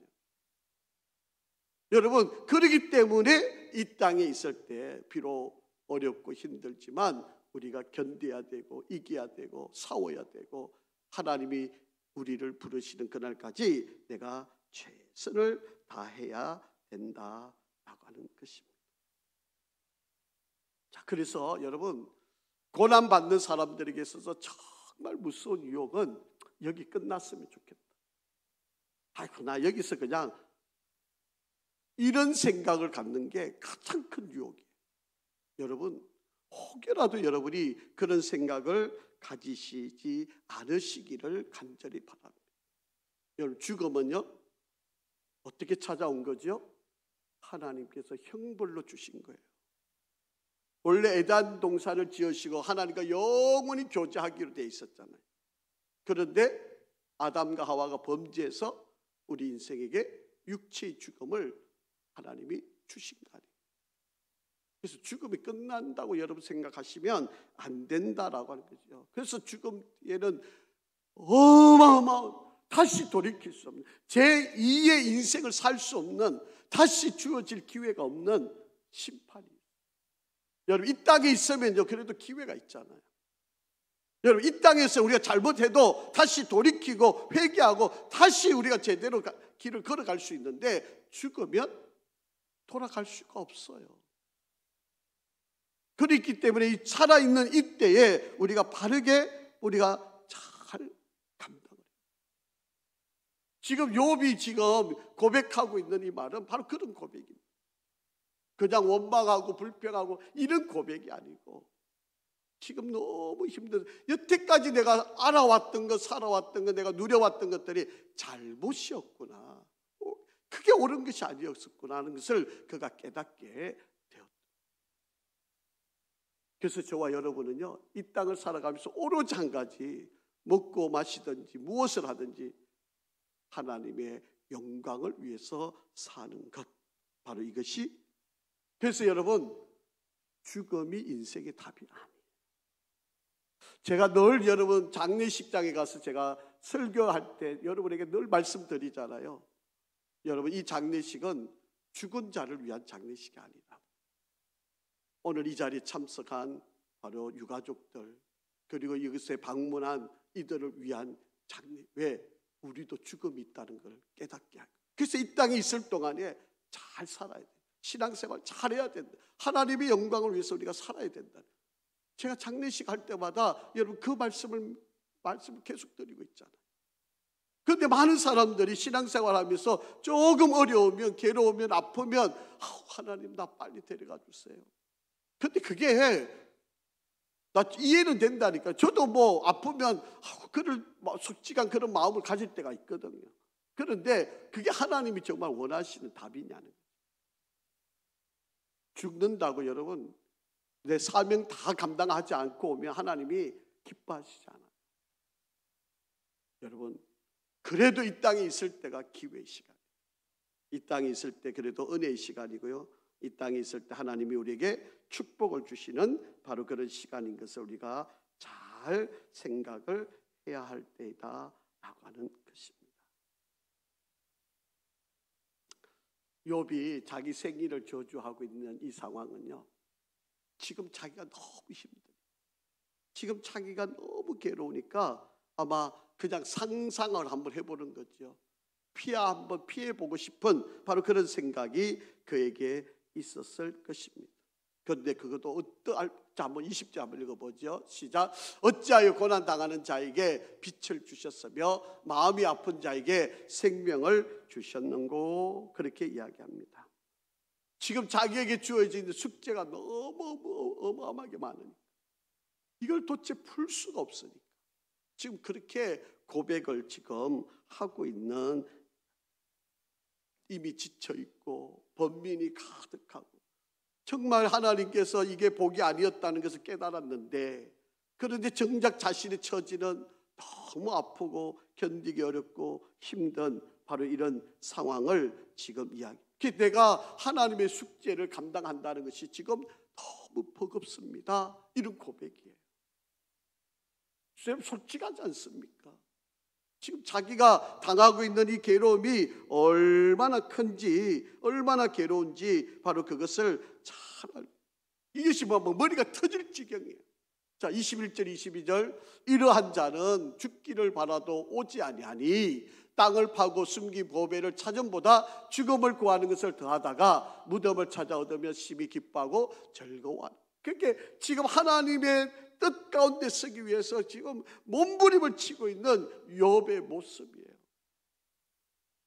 여러분 그러기 때문에 이 땅에 있을 때 비록 어렵고 힘들지만 우리가 견뎌야 되고 이겨야 되고 싸워야 되고 하나님이 우리를 부르시는 그날까지 내가 최선을 다해야 된다라고 하는 것입니다. 자, 그래서 여러분 고난받는 사람들에게 있어서 정말 무서운 유혹은 여기 끝났으면 좋겠다. 아이고 나 여기서 그냥 이런 생각을 갖는 게 가장 큰 유혹이에요. 여러분 혹여라도 여러분이 그런 생각을 가지시지 않으시기를 간절히 바랍니다. 여러분 죽으면요 어떻게 찾아온 거죠? 하나님께서 형벌로 주신 거예요. 원래 에덴 동산을 지으시고 하나님과 영원히 교제하기로 돼 있었잖아요. 그런데 아담과 하와가 범죄해서 우리 인생에게 육체의 죽음을 하나님이 주신 거 아니에요. 그래서 죽음이 끝난다고 여러분 생각하시면 안 된다라고 하는 거죠. 그래서 죽음에는 어마어마한, 다시 돌이킬 수 없는, 제2의 인생을 살 수 없는, 다시 주어질 기회가 없는 심판이에요. 여러분, 이 땅에 있으면요, 그래도 기회가 있잖아요. 여러분, 이 땅에서 우리가 잘못해도 다시 돌이키고 회개하고 다시 우리가 제대로 길을 걸어갈 수 있는데, 죽으면 돌아갈 수가 없어요. 그렇기 때문에 이 살아있는 이때에 우리가 바르게 우리가 잘 감당을 해요. 지금 욥이 지금 고백하고 있는 이 말은 바로 그런 고백입니다. 그냥 원망하고 불평하고 이런 고백이 아니고, 지금 너무 힘들어. 여태까지 내가 알아왔던 것, 살아왔던 것, 내가 누려왔던 것들이 잘못이었구나, 그게 옳은 것이 아니었었구나 하는 것을 그가 깨닫게 되었다. 그래서 저와 여러분은요, 이 땅을 살아가면서 오로지 한 가지, 먹고 마시든지 무엇을 하든지 하나님의 영광을 위해서 사는 것, 바로 이것이. 그래서 여러분, 죽음이 인생의 답이 아니에요. 제가 늘 여러분 장례식장에 가서 제가 설교할 때 여러분에게 늘 말씀드리잖아요. 여러분, 이 장례식은 죽은 자를 위한 장례식이 아니다. 오늘 이 자리에 참석한 바로 유가족들, 그리고 이것에 방문한 이들을 위한 장례, 왜? 우리도 죽음이 있다는 걸 깨닫게 하고, 그래서 이 땅에 있을 동안에 잘 살아야 돼. 신앙생활 잘해야 된다. 하나님의 영광을 위해서 우리가 살아야 된다. 제가 장례식 할 때마다 여러분 그 말씀을 계속 드리고 있잖아요. 그런데 많은 사람들이 신앙생활하면서 조금 어려우면, 괴로우면, 아프면 하나님 나 빨리 데려가 주세요. 그런데 그게 나 이해는 된다니까. 저도 뭐 아프면 그를 솔직한 그런 마음을 가질 때가 있거든요. 그런데 그게 하나님이 정말 원하시는 답이냐는 거예요. 죽는다고 여러분 내 사명 다 감당하지 않고 오면 하나님이 기뻐하시지 않아요. 여러분, 그래도 이 땅에 있을 때가 기회의 시간, 이 땅에 있을 때 그래도 은혜의 시간이고요, 이 땅에 있을 때 하나님이 우리에게 축복을 주시는 바로 그런 시간인 것을 우리가 잘 생각을 해야 할 때이다 라고 하는 것입니다. 욥이 자기 생일을 저주하고 있는 이 상황은요, 지금 자기가 너무 힘들어요. 지금 자기가 너무 괴로우니까 아마 그냥 상상을 한번 해보는 거죠. 한번 피해보고 싶은 바로 그런 생각이 그에게 있었을 것입니다. 그런데 그것도 자, 한번 20절 한번 읽어보죠. 시작. 어찌하여 고난당하는 자에게 빛을 주셨으며 마음이 아픈 자에게 생명을 주셨는고, 그렇게 이야기합니다. 지금 자기에게 주어진 숙제가 너무 어마어마하게 많으니까 이걸 도대체 풀 수가 없으니까 지금 그렇게 고백을 지금 하고 있는, 이미 지쳐있고 번민이 가득하고 정말 하나님께서 이게 복이 아니었다는 것을 깨달았는데, 그런데 정작 자신의 처지는 너무 아프고 견디기 어렵고 힘든 바로 이런 상황을 지금 내가 하나님의 숙제를 감당한다는 것이 지금 너무 버겁습니다, 이런 고백이에요. 솔직하지 않습니까? 지금 자기가 당하고 있는 이 괴로움이 얼마나 큰지, 얼마나 괴로운지 바로 그것을 잘 알고, 이것이 뭐 머리가 터질 지경이에요. 자, 21절 22절. 이러한 자는 죽기를 바라도 오지 아니하니 땅을 파고 숨긴 보배를 찾음보다 죽음을 구하는 것을 더하다가 무덤을 찾아 얻으며 심히 기뻐하고 즐거워하는. 그렇게 지금 하나님의 뜻 가운데 서기 위해서 지금 몸부림을 치고 있는 욥의 모습이에요.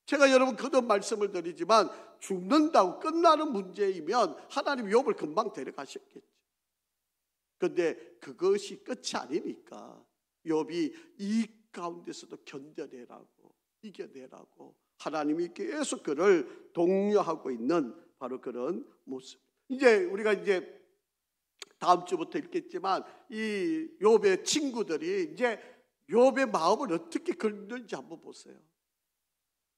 제가 여러분 거듭 말씀을 드리지만 죽는다고 끝나는 문제이면 하나님 욥을 금방 데려가셨겠죠. 그런데 그것이 끝이 아니니까 욥이 이 가운데서도 견뎌내라고, 이겨내라고 하나님이 계속 그를 독려하고 있는 바로 그런 모습. 이제 우리가 이제 다음 주부터 읽겠지만 이 욥의 친구들이 이제 욥의 마음을 어떻게 긁는지 한번 보세요.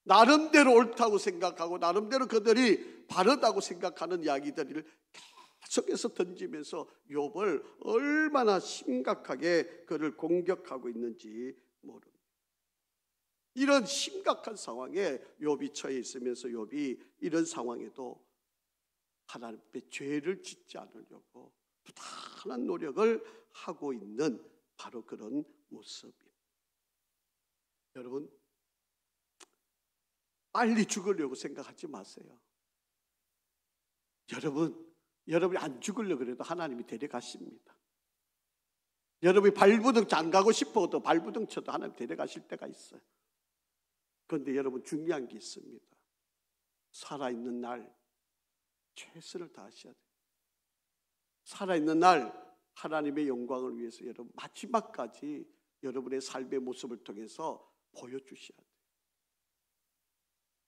나름대로 옳다고 생각하고 나름대로 그들이 바르다고 생각하는 이야기들을 계속해서 던지면서 욥을 얼마나 심각하게 그를 공격하고 있는지 모릅니다. 이런 심각한 상황에 욥이 처해 있으면서 욥이 이런 상황에도 하나님 앞에 죄를 짓지 않으려고 부단한 노력을 하고 있는 바로 그런 모습입니다. 여러분, 빨리 죽으려고 생각하지 마세요. 여러분이 안 죽으려고 그래도 하나님이 데려가십니다. 여러분이 발부둥 안 가고 싶어도 발부둥 쳐도 하나님 데려가실 때가 있어요. 그런데 여러분, 중요한 게 있습니다. 살아있는 날 최선을 다하셔야 돼요. 살아있는 날 하나님의 영광을 위해서 여러분 마지막까지 여러분의 삶의 모습을 통해서 보여주셔야 돼요.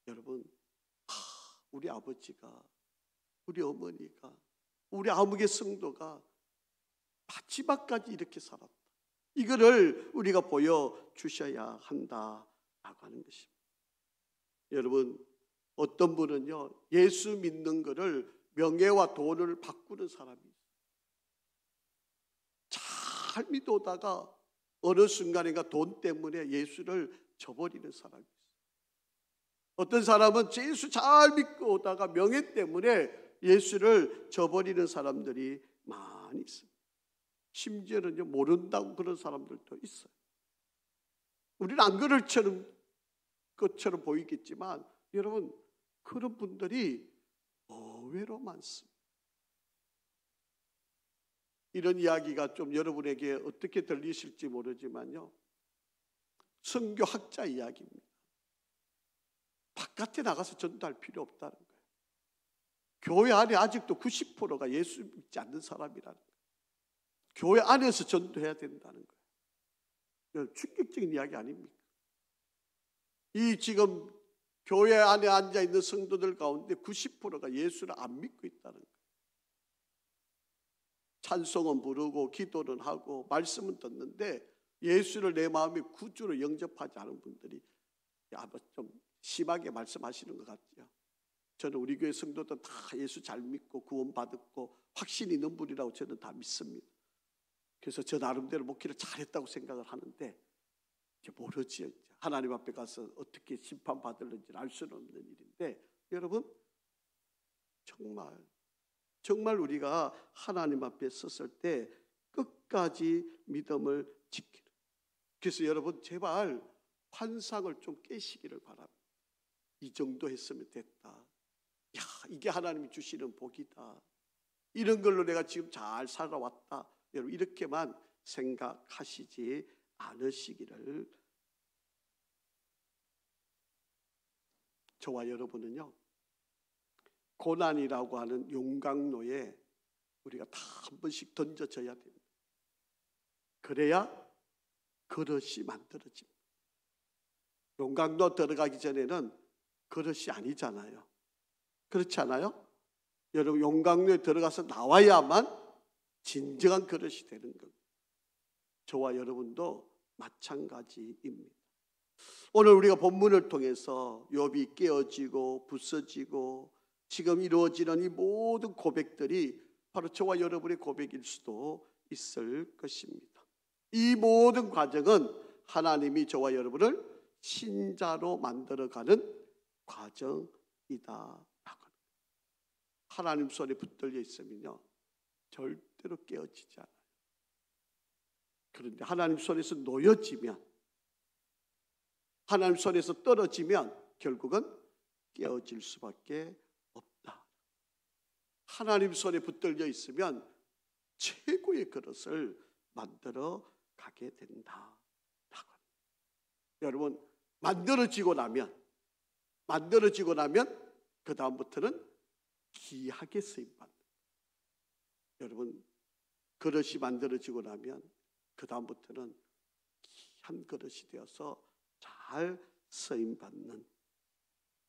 여러분, 우리 아버지가, 우리 어머니가, 우리 아무개 성도가 마지막까지 이렇게 살았다. 이거를 우리가 보여주셔야 한다라고 하는 것입니다. 여러분, 어떤 분은요, 예수 믿는 거를 명예와 돈을 바꾸는 사람이 있어요. 잘 믿어오다가 어느 순간인가 돈 때문에 예수를 저버리는 사람이 있어요. 어떤 사람은 예수 잘 믿고 오다가 명예 때문에 예수를 저버리는 사람들이 많이 있어요. 심지어는 모른다고 그런 사람들도 있어요. 우리는 안 그럴 것처럼 보이겠지만 여러분, 그런 분들이 의외로 많습니다. 이런 이야기가 좀 여러분에게 어떻게 들리실지 모르지만요, 선교학자 이야기입니다. 바깥에 나가서 전도할 필요 없다는 거예요. 교회 안에 아직도 90%가 예수 믿지 않는 사람이라는 거예요. 교회 안에서 전도해야 된다는 거예요. 충격적인 이야기 아닙니까? 이 지금 교회 안에 앉아있는 성도들 가운데 90%가 예수를 안 믿고 있다는 거예요. 찬송은 부르고 기도는 하고 말씀은 듣는데 예수를 내 마음의 구주로 영접하지 않은 분들이 아마 좀 심하게 말씀하시는 것 같죠. 저는 우리 교회 성도들 다 예수 잘 믿고 구원받았고 확신 있는 분이라고 저는 다 믿습니다. 그래서 저 나름대로 목회를 잘했다고 생각을 하는데 이제 모르지. 하나님 앞에 가서 어떻게 심판받을는지 알 수는 없는 일인데 여러분, 정말 우리가 하나님 앞에 섰을 때 끝까지 믿음을 지키는. 그래서 여러분, 제발 환상을 좀 깨시기를 바랍니다. 이 정도 했으면 됐다. 야, 이게 하나님이 주시는 복이다. 이런 걸로 내가 지금 잘 살아왔다. 여러분, 이렇게만 생각하시지 않으시기를. 저와 여러분은요, 고난이라고 하는 용광로에 우리가 다 한 번씩 던져져야 됩니다. 그래야 그릇이 만들어집니다. 용광로 들어가기 전에는 그릇이 아니잖아요. 그렇지 않아요? 여러분, 용광로에 들어가서 나와야만 진정한 그릇이 되는 겁니다. 저와 여러분도 마찬가지입니다. 오늘 우리가 본문을 통해서 욥이 깨어지고 부서지고 지금 이루어지는 이 모든 고백들이 바로 저와 여러분의 고백일 수도 있을 것입니다. 이 모든 과정은 하나님이 저와 여러분을 신자로 만들어가는 과정이다. 하나님 손에 붙들려 있으면요, 절대로 깨어지지 않아요. 그런데 하나님 손에서 놓여지면, 하나님 손에서 떨어지면 결국은 깨어질 수밖에 없다. 하나님 손에 붙들려 있으면 최고의 그릇을 만들어 가게 된다. 여러분, 만들어지고 나면 그 다음부터는 귀하게 쓰임받는. 여러분, 그릇이 만들어지고 나면 그 다음부터는 귀한 그릇이 되어서 잘 쓰임받는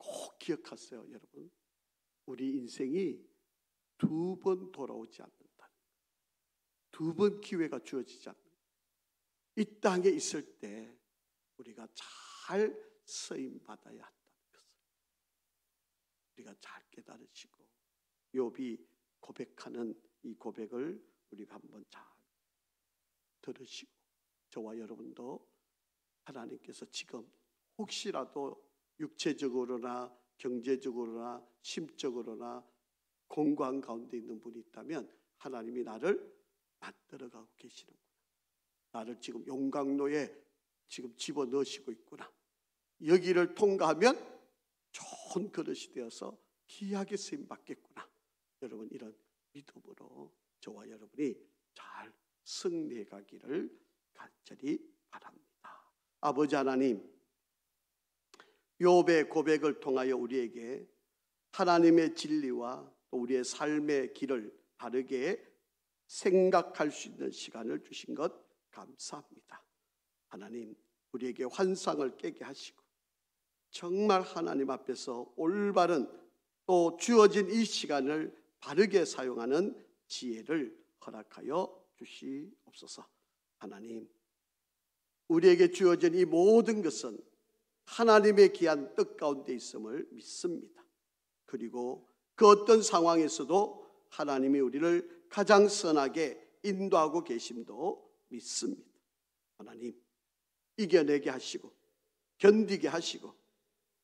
꼭 기억하세요, 여러분. 우리 인생이 두 번 돌아오지 않는다. 두 번 기회가 주어지지 않는다. 이 땅에 있을 때 우리가 잘 쓰임받아야 한다는 것을 우리가 잘 깨달으시고, 욥이 고백하는 이 고백을 우리가 한번 잘 들으시고, 저와 여러분도 하나님께서 지금 혹시라도 육체적으로나 경제적으로나 심적으로나 공고한 가운데 있는 분이 있다면 하나님이 나를 만들어가고 계시는구나. 나를 지금 용광로에 지금 집어넣으시고 있구나. 여기를 통과하면 좋은 그릇이 되어서 귀하게 쓰임받겠구나. 여러분, 이런 믿음으로 저와 여러분이 잘 승리해 가기를 간절히 바랍니다. 아버지 하나님, 욥의 고백을 통하여 우리에게 하나님의 진리와 또 우리의 삶의 길을 바르게 생각할 수 있는 시간을 주신 것 감사합니다. 하나님, 우리에게 환상을 깨게 하시고 정말 하나님 앞에서 올바른 또 주어진 이 시간을 바르게 사용하는 지혜를 허락하여 주시옵소서. 하나님, 우리에게 주어진 이 모든 것은 하나님의 귀한 뜻 가운데 있음을 믿습니다. 그리고 그 어떤 상황에서도 하나님이 우리를 가장 선하게 인도하고 계심도 믿습니다. 하나님, 이겨내게 하시고 견디게 하시고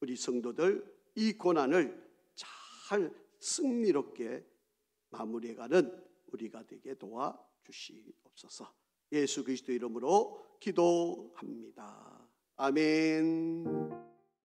우리 성도들 이 고난을 잘 승리롭게 마무리해가는 우리가 되게 도와주시옵소서. 예수 그리스도 이름으로 기도합니다. 아멘.